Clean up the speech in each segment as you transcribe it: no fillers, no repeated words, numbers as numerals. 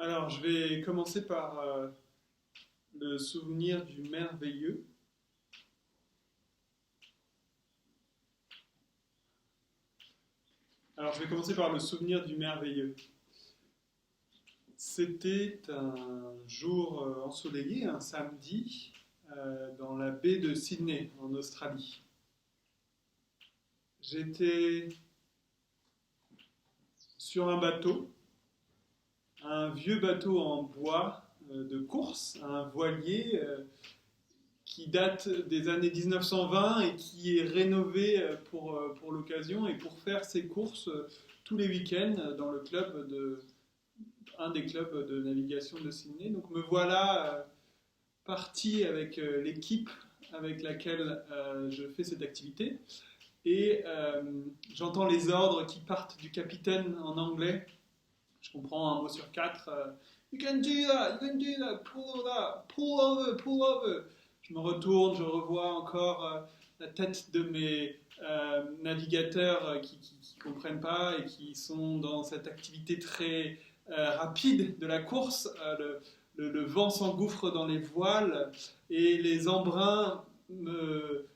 Alors, je vais commencer par le souvenir du merveilleux. Alors, je vais commencer par le souvenir du merveilleux. C'était un jour ensoleillé, un samedi, dans la baie de Sydney, en Australie. J'étais sur un bateau, un vieux bateau en bois de course, un voilier qui date des années 1920 et qui est rénové pour l'occasion et pour faire ses courses tous les week-ends dans le club un des clubs de navigation de Sydney. Donc me voilà parti avec l'équipe avec laquelle je fais cette activité et j'entends les ordres qui partent du capitaine en anglais. Je comprends un mot sur quatre. You can do that, you can do that, pull over, pull over. Je me retourne, je revois encore la tête de mes navigateurs qui ne comprennent pas et qui sont dans cette activité très rapide de la course. Le vent s'engouffre dans les voiles et les embruns me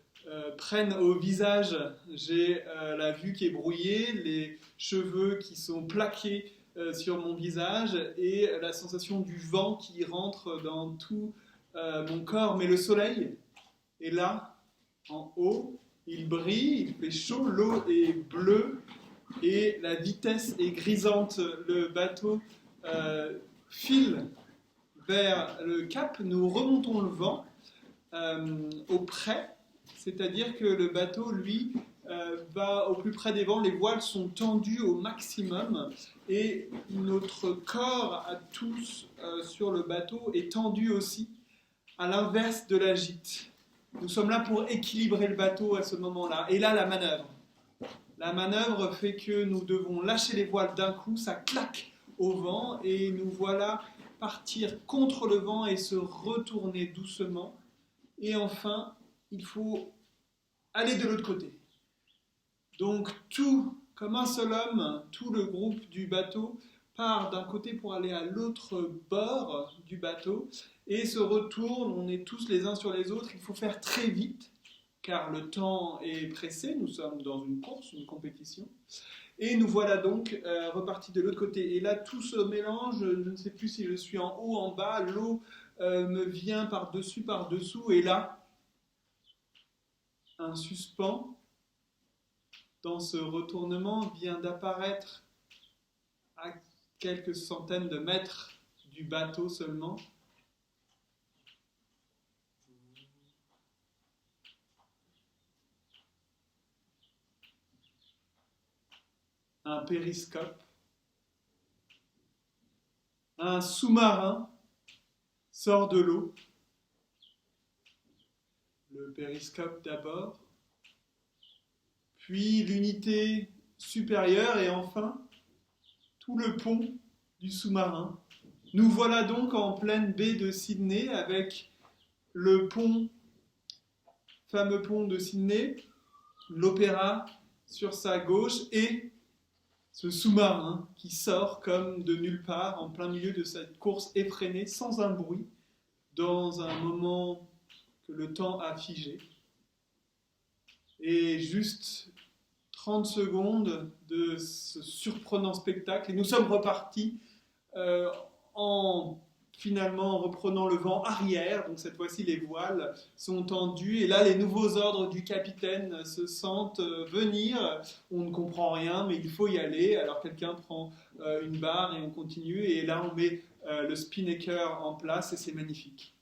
prennent au visage. J'ai la vue qui est brouillée, les cheveux qui sont plaqués sur mon visage et la sensation du vent qui rentre dans tout mon corps. Mais le soleil est là, en haut, il brille, il fait chaud, l'eau est bleue et la vitesse est grisante. Le bateau file vers le cap, nous remontons le vent au près, c'est-à-dire que le bateau, lui, va au plus près des vents, les voiles sont tendues au maximum et notre corps à tous sur le bateau est tendu aussi à l'inverse de la gîte. Nous sommes là pour équilibrer le bateau à ce moment-là. Et là, la manœuvre. La manœuvre fait que nous devons lâcher les voiles d'un coup, ça claque au vent et nous voilà partir contre le vent et se retourner doucement. Et enfin, il faut aller de l'autre côté. Donc tout, comme un seul homme, tout le groupe du bateau part d'un côté pour aller à l'autre bord du bateau et se retourne, on est tous les uns sur les autres, il faut faire très vite car le temps est pressé, nous sommes dans une course, une compétition, et nous voilà donc repartis de l'autre côté. Et là tout se mélange, je ne sais plus si je suis en haut, en bas, l'eau me vient par-dessus, par-dessous, et là, un suspens dans ce retournement vient d'apparaître à quelques centaines de mètres du bateau seulement. Un périscope, un sous-marin sort de l'eau. Le périscope d'abord, puis l'unité supérieure et enfin tout le pont du sous-marin. Nous voilà donc en pleine baie de Sydney avec le pont, fameux pont de Sydney, l'opéra sur sa gauche et ce sous-marin qui sort comme de nulle part en plein milieu de cette course effrénée sans un bruit dans un moment que le temps a figé. Et juste 30 secondes de ce surprenant spectacle et nous sommes repartis en finalement reprenant le vent arrière, donc cette fois-ci les voiles sont tendues et là les nouveaux ordres du capitaine se sentent venir, on ne comprend rien mais il faut y aller, alors quelqu'un prend une barre et on continue et là on met le spinnaker en place et c'est magnifique.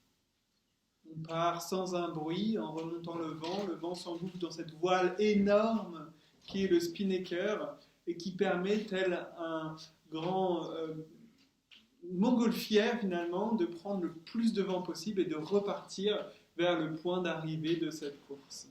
On part sans un bruit en remontant le vent s'engouffre dans cette voile énorme qui est le spinnaker et qui permet, tel un grand montgolfière finalement, de prendre le plus de vent possible et de repartir vers le point d'arrivée de cette course.